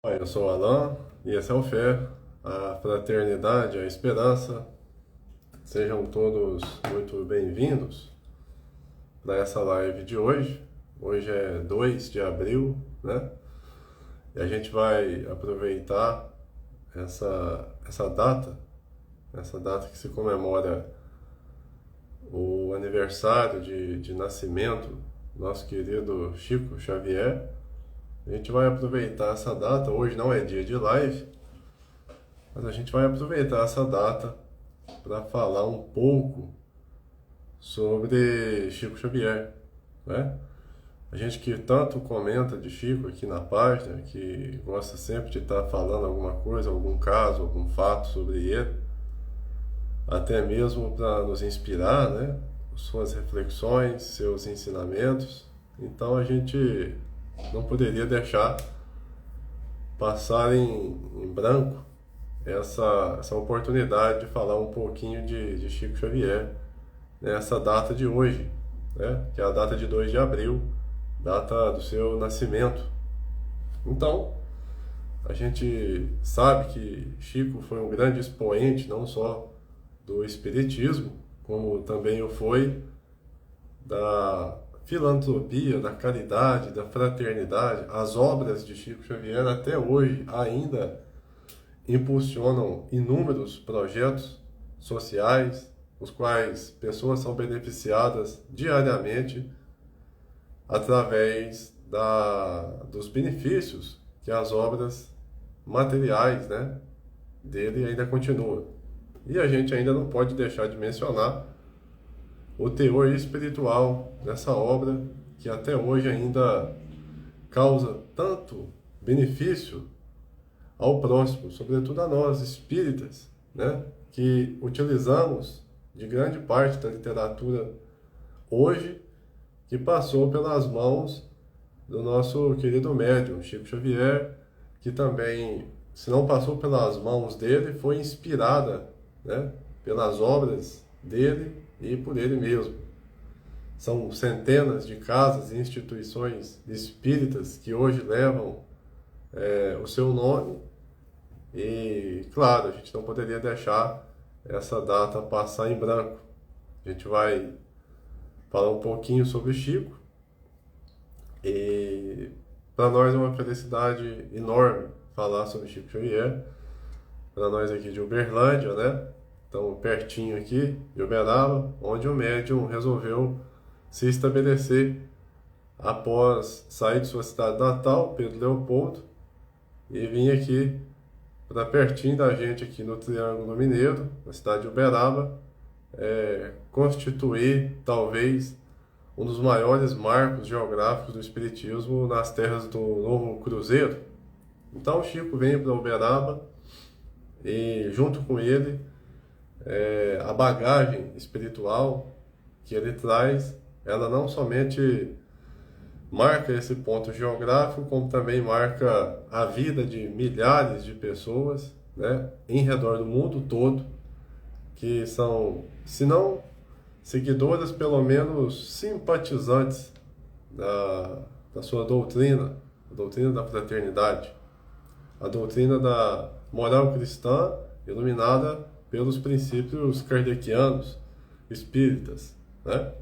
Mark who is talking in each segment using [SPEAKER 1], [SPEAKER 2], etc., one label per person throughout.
[SPEAKER 1] Oi, eu sou o Alan e esse é o Fé, a fraternidade, a esperança. Sejam todos muito bem-vindos para essa live de hoje. Hoje é 2 de abril, né? E a gente vai aproveitar essa data que se comemora o aniversário de nascimento do nosso querido Chico Xavier. A gente vai aproveitar essa data. Hoje não é dia de live, mas a gente vai aproveitar essa data para falar um pouco sobre Chico Xavier, né? A gente que tanto comenta de Chico aqui na página, que gosta sempre de estar falando alguma coisa, algum caso, algum fato sobre ele, até mesmo para nos inspirar, né? Suas reflexões, seus ensinamentos. Então a gente não poderia deixar passar em branco essa oportunidade de falar um pouquinho de Chico Xavier nessa data de hoje, né? Que é a data de 2 de abril, data do seu nascimento. Então, a gente sabe que Chico foi um grande expoente não só do espiritismo, como também o foi da filantropia, da caridade, da fraternidade. As obras de Chico Xavier até hoje ainda impulsionam inúmeros projetos sociais, os quais pessoas são beneficiadas diariamente através dos benefícios que as obras materiais, né, dele ainda continuam. E a gente ainda não pode deixar de mencionar o teor espiritual dessa obra, que até hoje ainda causa tanto benefício ao próximo, sobretudo a nós espíritas, né, que utilizamos de grande parte da literatura hoje, que passou pelas mãos do nosso querido médium Chico Xavier, que também, se não passou pelas mãos dele, foi inspirada, né, pelas obras dele e por ele mesmo. São centenas de casas e instituições espíritas que hoje levam o seu nome. E, claro, a gente não poderia deixar essa data passar em branco. A gente vai falar um pouquinho sobre Chico. E para nós é uma felicidade enorme falar sobre Chico Xavier. Para nós aqui de Uberlândia, né? Então, pertinho aqui de Uberaba, onde o médium resolveu se estabelecer após sair de sua cidade natal, Pedro Leopoldo, e vir aqui para pertinho da gente aqui no Triângulo Mineiro, na cidade de Uberaba, constituir talvez um dos maiores marcos geográficos do Espiritismo nas terras do Novo Cruzeiro. Então Chico vem para Uberaba e junto com ele a bagagem espiritual que ele traz, ela não somente marca esse ponto geográfico, como também marca a vida de milhares de pessoas, né, em redor do mundo todo, que são, se não seguidoras, pelo menos simpatizantes da sua doutrina, a doutrina da fraternidade, a doutrina da moral cristã iluminada pelos princípios kardecianos, espíritas, né?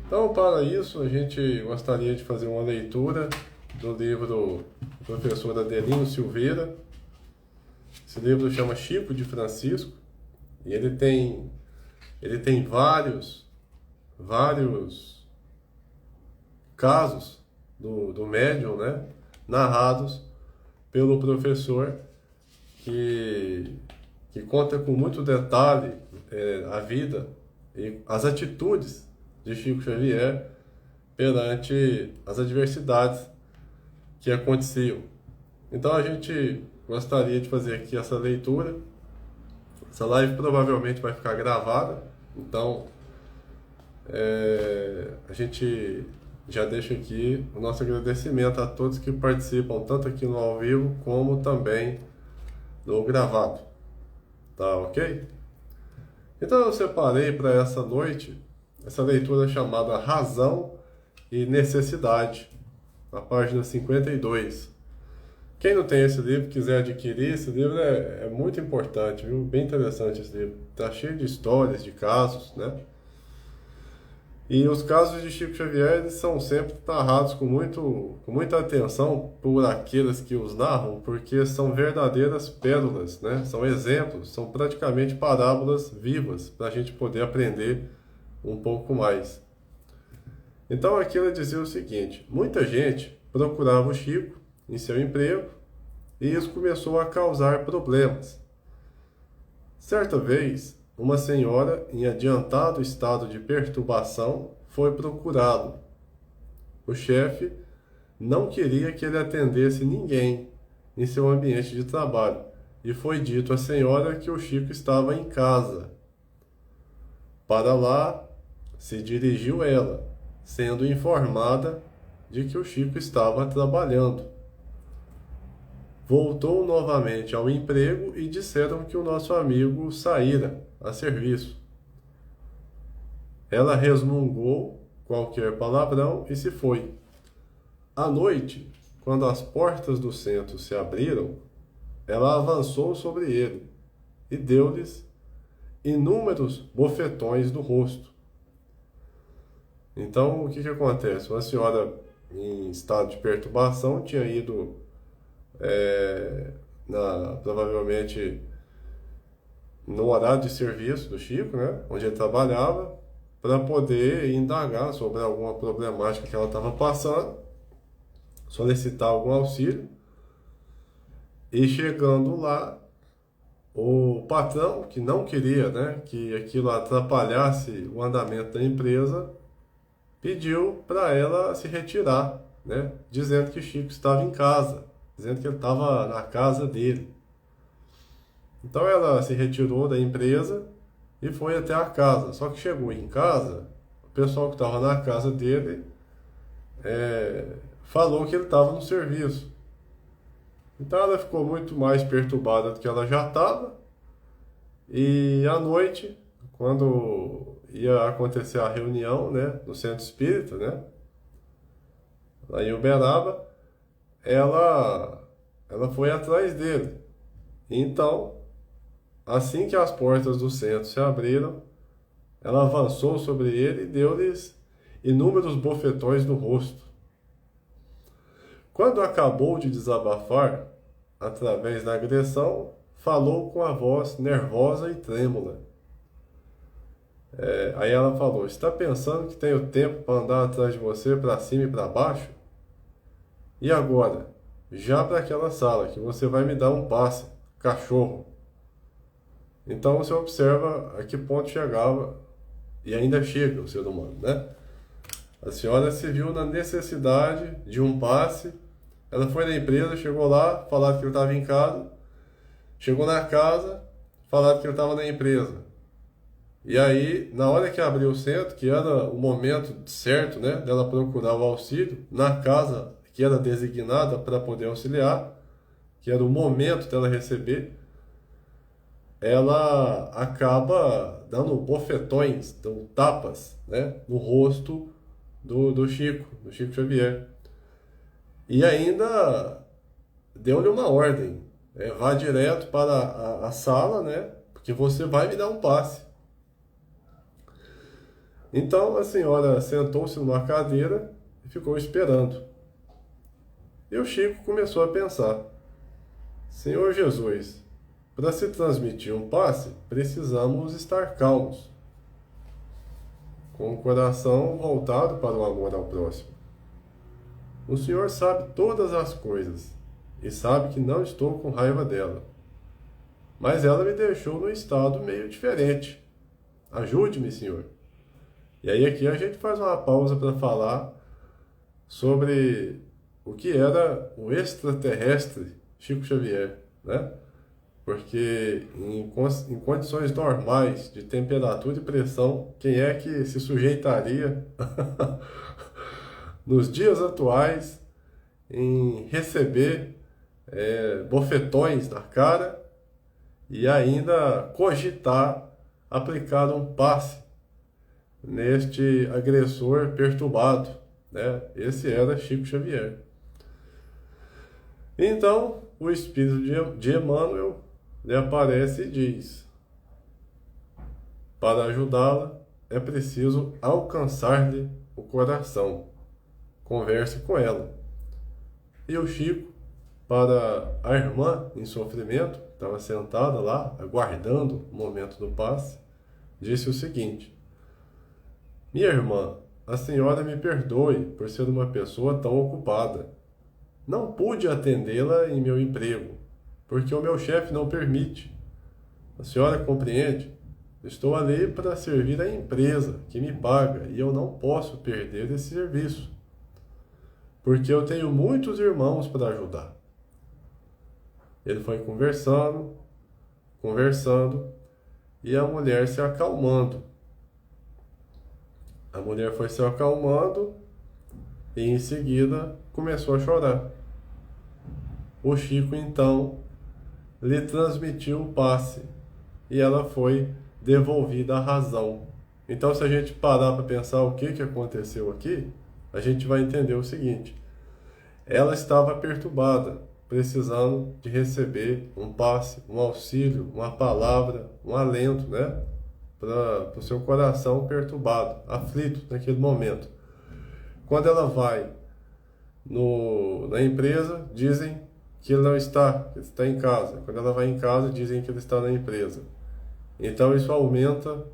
[SPEAKER 1] Então, para isso, a gente gostaria de fazer uma leitura do livro do professor Adelino Silveira. Esse livro chama Chico de Francisco e ele tem vários casos do médium, né, narrados pelo professor que conta com muito detalhe a vida e as atitudes de Chico Xavier perante as adversidades que aconteciam. Então a gente gostaria de fazer aqui essa leitura. Essa live provavelmente vai ficar gravada, então a gente já deixa aqui o nosso agradecimento a todos que participam, tanto aqui no ao vivo como também no gravado. Tá ok? Então eu separei para essa noite essa leitura chamada Razão e Necessidade, na página 52, Quem não tem esse livro, quiser adquirir, esse livro é muito importante, viu? Bem interessante esse livro. Tá cheio de histórias, de casos, né? E os casos de Chico Xavier, eles são sempre narrados com muita atenção por aqueles que os narram, porque são verdadeiras pérolas, né? São exemplos, são praticamente parábolas vivas para a gente poder aprender um pouco mais. Então aqui ela dizia o seguinte: muita gente procurava o Chico em seu emprego e isso começou a causar problemas. Certa vez, uma senhora em adiantado estado de perturbação foi procurá-lo. O chefe não queria que ele atendesse ninguém em seu ambiente de trabalho e foi dito à senhora que o Chico estava em casa. Para lá se dirigiu ela, sendo informada de que o Chico estava trabalhando. Voltou novamente ao emprego e disseram que o nosso amigo saíra a serviço. Ela resmungou qualquer palavrão e se foi. À noite, quando as portas do centro se abriram, ela avançou sobre ele e deu-lhes inúmeros bofetões no rosto. Então, o que acontece? Uma senhora em estado de perturbação tinha ido provavelmente no horário de serviço do Chico, né, onde ele trabalhava, para poder indagar sobre alguma problemática que ela estava passando, solicitar algum auxílio. E chegando lá, o patrão, que não queria, né, que aquilo atrapalhasse o andamento da empresa, pediu para ela se retirar, né, dizendo que Chico estava em casa, dizendo que ele estava na casa dele. Então ela se retirou da empresa e foi até a casa. Só que chegou em casa, o pessoal que estava na casa dele falou que ele estava no serviço. Então ela ficou muito mais perturbada do que ela já estava. E à noite, quando ia acontecer a reunião, né, no centro espírita, né, lá em Uberaba, ela foi atrás dele. Então, assim que as portas do centro se abriram, ela avançou sobre ele e deu-lhes inúmeros bofetões no rosto. Quando acabou de desabafar, através da agressão, falou com a voz nervosa e trêmula. Aí ela falou: está pensando que tenho tempo para andar atrás de você para cima e para baixo? E agora? Já para aquela sala, que você vai me dar um passe, cachorro. Então você observa a que ponto chegava, e ainda chega o ser humano, né? A senhora se viu na necessidade de um passe, ela foi na empresa, chegou lá, falaram que ele estava em casa, chegou na casa, falaram que ele estava na empresa. E aí, na hora que abriu o centro, que era o momento certo, né, dela procurar o auxílio, na casa que era designada para poder auxiliar, que era o momento dela receber, ela acaba dando bofetões, dando tapas, né, no rosto do Chico Xavier. E ainda deu-lhe uma ordem: vá direto para a sala, né, porque você vai me dar um passe. Então a senhora sentou-se numa cadeira e ficou esperando. E o Chico começou a pensar: Senhor Jesus, para se transmitir um passe, precisamos estar calmos, com o coração voltado para o amor ao próximo. O Senhor sabe todas as coisas e sabe que não estou com raiva dela. Mas ela me deixou num estado meio diferente. Ajude-me, Senhor. E aí aqui a gente faz uma pausa para falar sobre o que era o extraterrestre Chico Xavier, né? Porque em condições normais de temperatura e pressão, quem é que se sujeitaria nos dias atuais em receber bofetões na cara e ainda cogitar aplicar um passe neste agressor perturbado, né? Esse era Chico Xavier. Então, o espírito de Emmanuel lhe aparece e diz: para ajudá-la, é preciso alcançar-lhe o coração. Converse com ela. E o Chico, para a irmã em sofrimento, estava sentada lá, aguardando o momento do passe, disse o seguinte: minha irmã, a senhora me perdoe por ser uma pessoa tão ocupada. Não pude atendê-la em meu emprego, porque o meu chefe não permite. A senhora compreende? Estou ali para servir a empresa que me paga e eu não posso perder esse serviço, porque eu tenho muitos irmãos para ajudar. Ele foi conversando, conversando, e a mulher se acalmando. A mulher foi se acalmando e em seguida começou a chorar. O Chico então lhe transmitiu o passe e ela foi devolvida à razão. Então, se a gente parar para pensar o que aconteceu aqui, a gente vai entender o seguinte: ela estava perturbada, precisando de receber um passe, um auxílio, uma palavra, um alento, né? Para o seu coração perturbado, aflito naquele momento. Quando ela vai na empresa, dizem que ele não está, que ele está em casa. Quando ela vai em casa, dizem que ele está na empresa. Então isso aumenta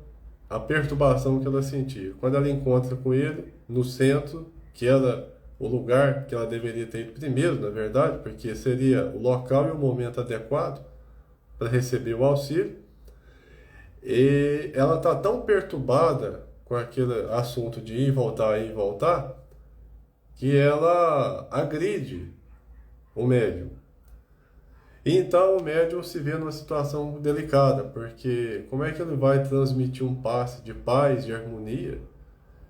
[SPEAKER 1] a perturbação que ela sentia. Quando ela encontra com ele no centro, que era o lugar que ela deveria ter ido primeiro, na verdade, porque seria o local e o momento adequado para receber o auxílio, e ela está tão perturbada com aquele assunto de ir e voltar, que ela agride o médium. E então o médium se vê numa situação delicada, porque como é que ele vai transmitir um passe de paz, de harmonia,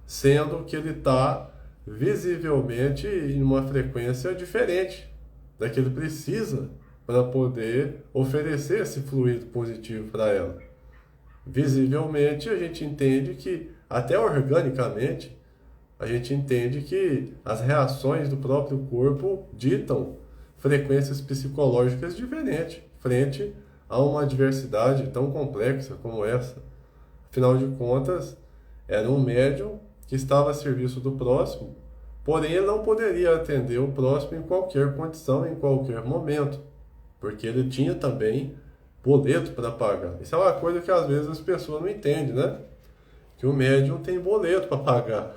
[SPEAKER 1] sendo que ele está visivelmente em uma frequência diferente da que ele precisa para poder oferecer esse fluido positivo para ela? Visivelmente a gente entende que, até organicamente, a gente entende que as reações do próprio corpo ditam frequências psicológicas diferentes frente a uma adversidade tão complexa como essa. Afinal de contas, era um médium que estava a serviço do próximo, porém ele não poderia atender o próximo em qualquer condição, em qualquer momento, porque ele tinha também boleto para pagar. Isso é uma coisa que às vezes as pessoas não entendem, né? Que o médium tem boleto para pagar.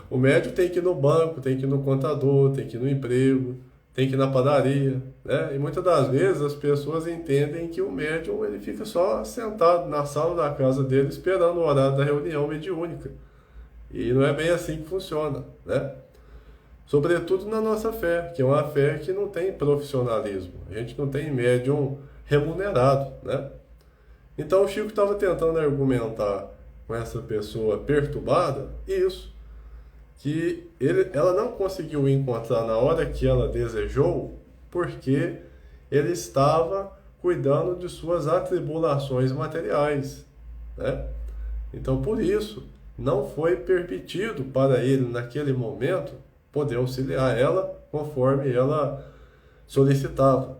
[SPEAKER 1] O médium tem que ir no banco, tem que ir no contador, tem que ir no emprego, tem que ir na padaria, né? E muitas das vezes as pessoas entendem que o médium ele fica só sentado na sala da casa dele esperando o horário da reunião mediúnica. E não é bem assim que funciona, né? Sobretudo na nossa fé, que é uma fé que não tem profissionalismo. A gente não tem médium remunerado, né? Então o Chico estava tentando argumentar com essa pessoa perturbada isso, que ela não conseguiu encontrar na hora que ela desejou, porque ele estava cuidando de suas atribulações materiais, né? Então por isso não foi permitido para ele naquele momento poder auxiliar ela conforme ela solicitava.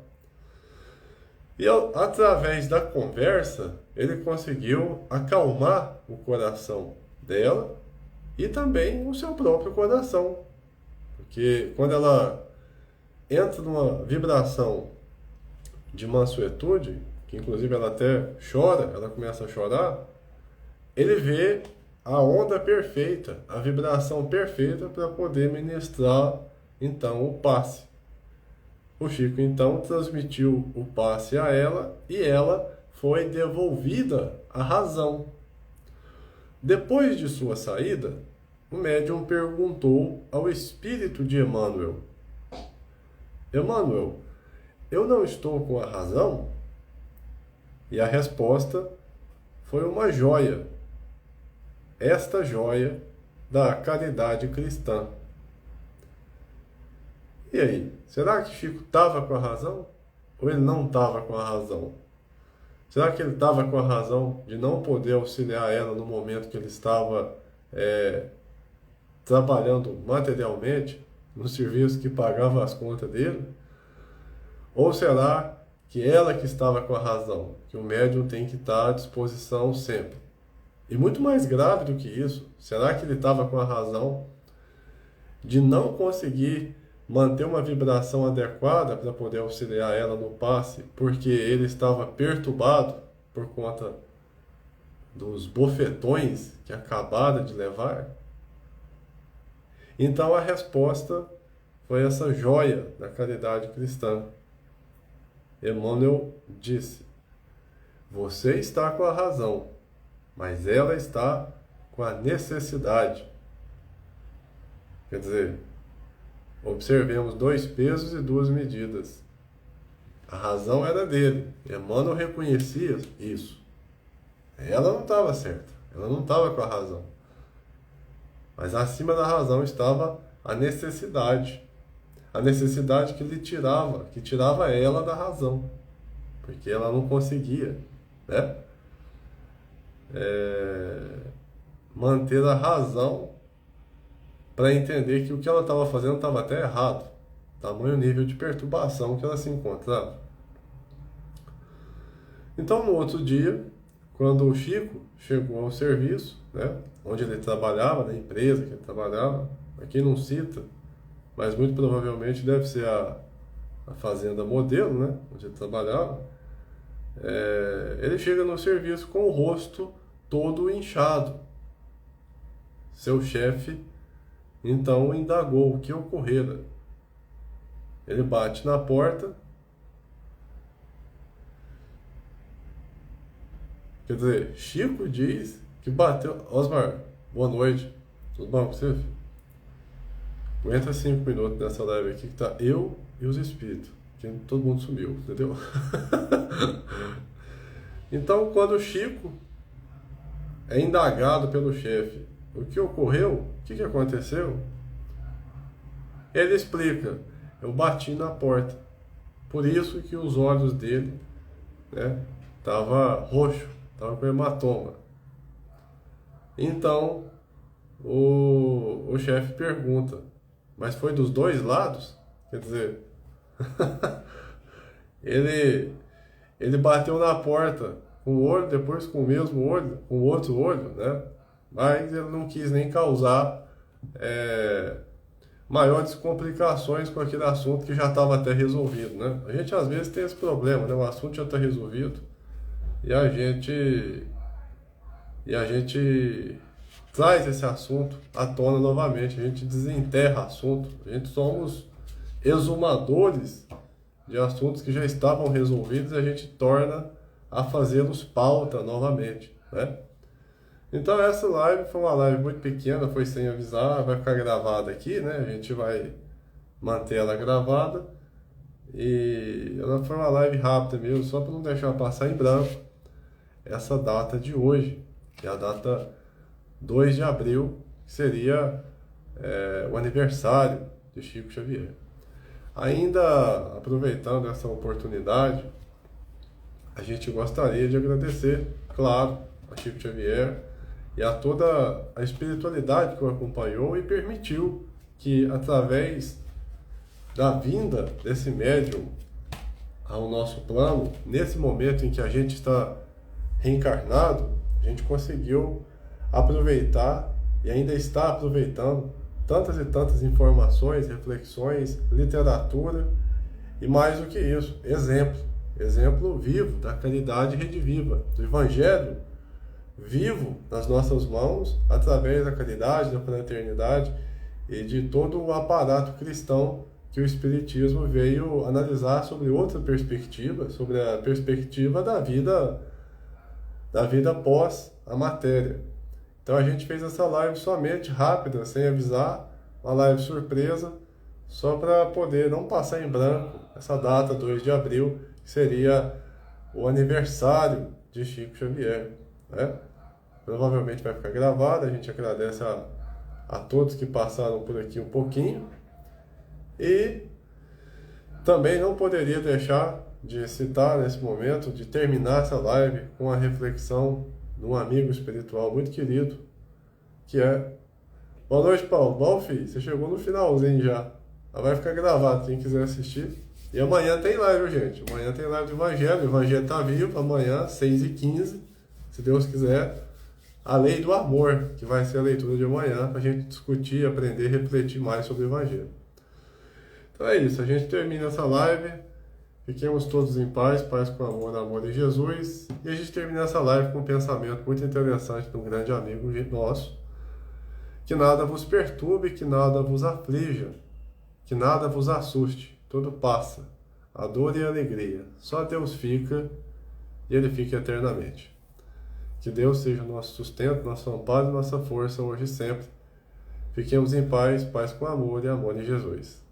[SPEAKER 1] E através da conversa, ele conseguiu acalmar o coração dela e também o seu próprio coração. Porque quando ela entra numa vibração de mansuetude, que inclusive ela até chora, ela começa a chorar, ele vê a onda perfeita, a vibração perfeita para poder ministrar então o passe. O Chico então transmitiu o passe a ela e ela foi devolvida à razão. Depois de sua saída, o médium perguntou ao espírito de Emmanuel: Emmanuel, eu não estou com a razão? E a resposta foi uma joia. Esta joia da caridade cristã. E aí, será que Chico estava com a razão? Ou ele não estava com a razão? Será que ele estava com a razão de não poder auxiliar ela no momento que ele estava trabalhando materialmente? no serviço que pagava as contas dele? Ou será que ela que estava com a razão, que o médium tem que estar à disposição sempre? E muito mais grave do que isso, será que ele estava com a razão de não conseguir manter uma vibração adequada para poder auxiliar ela no passe, porque ele estava perturbado por conta dos bofetões que acabara de levar? Então a resposta foi essa joia da caridade cristã. Emmanuel disse: você está com a razão, mas ela está com a necessidade. Quer dizer, observemos 2 pesos e 2 medidas. A razão era dele. Emmanuel reconhecia isso. Ela não estava certa. Ela não estava com a razão. Mas acima da razão estava a necessidade. A necessidade que tirava ela da razão. Porque ela não conseguia, né? Manter a razão para entender que o que ela estava fazendo estava até errado. Tamanho nível de perturbação que ela se encontrava. Então, no outro dia, quando o Chico chegou ao serviço, né, onde ele trabalhava, na empresa que ele trabalhava, aqui não cita, mas muito provavelmente deve ser a fazenda modelo, né, onde ele trabalhava, ele chega no serviço com o rosto todo inchado. Seu chefe então indagou o que ocorrera. Ele bate na porta. Quer dizer, Chico diz que bateu. Osmar, boa noite. Tudo bom com você, filho? Aguenta 5 minutos nessa live aqui que tá eu e os espíritos. Que todo mundo sumiu, entendeu? Então, quando o Chico é indagado pelo chefe, o que ocorreu? O que aconteceu? Ele explica: eu bati na porta. Por isso que os olhos dele, né, tava roxo, tava com hematoma. Então, o chefe pergunta: mas foi dos 2 lados? Quer dizer, ele bateu na porta com o olho, depois com o mesmo olho, com o outro olho, né? Mas ele não quis nem causar maiores complicações com aquele assunto que já estava até resolvido, né? A gente às vezes tem esse problema, né? O assunto já está resolvido e a gente traz esse assunto à tona novamente, a gente desenterra assunto, a gente somos exumadores de assuntos que já estavam resolvidos e a gente torna a fazê-los pauta novamente, né? Então essa live foi uma live muito pequena, foi sem avisar, vai ficar gravada aqui, né? A gente vai manter ela gravada e ela foi uma live rápida mesmo, só para não deixar passar em branco essa data de hoje, que é a data 2 de abril, que seria o aniversário de Chico Xavier. Ainda aproveitando essa oportunidade, a gente gostaria de agradecer, claro, a Chico Xavier e a toda a espiritualidade que o acompanhou e permitiu que, através da vinda desse médium ao nosso plano, nesse momento em que a gente está reencarnado, a gente conseguiu aproveitar e ainda está aproveitando tantas e tantas informações, reflexões, literatura e, mais do que isso, exemplo vivo da caridade rediviva, do Evangelho vivo nas nossas mãos, através da caridade, da fraternidade e de todo o aparato cristão que o Espiritismo veio analisar sobre outra perspectiva, sobre a perspectiva da vida pós a matéria. Então a gente fez essa live somente rápida, sem avisar, uma live surpresa, só para poder não passar em branco essa data, 2 de abril, que seria o aniversário de Chico Xavier, né? Provavelmente vai ficar gravado, a gente agradece a todos que passaram por aqui um pouquinho. E também não poderia deixar de citar nesse momento, de terminar essa live com a reflexão de um amigo espiritual muito querido, que é... Boa noite, Paulo. Bom, filho, você chegou no finalzinho já. Ela vai ficar gravado, quem quiser assistir. E amanhã tem live, gente. Amanhã tem live do Evangelho. O Evangelho tá vivo. Amanhã, 6h15, se Deus quiser. A Lei do Amor, que vai ser a leitura de amanhã, para a gente discutir, aprender, refletir mais sobre o Evangelho. Então é isso. A gente termina essa live. Fiquemos todos em paz, paz com amor, no amor de Jesus. E a gente termina essa live com um pensamento muito interessante de um grande amigo nosso. Que nada vos perturbe, que nada vos aflija, que nada vos assuste, tudo passa, a dor e a alegria, só Deus fica e Ele fica eternamente. Que Deus seja o nosso sustento, nosso amparo e nossa força hoje e sempre. Fiquemos em paz, paz com amor e amor em Jesus.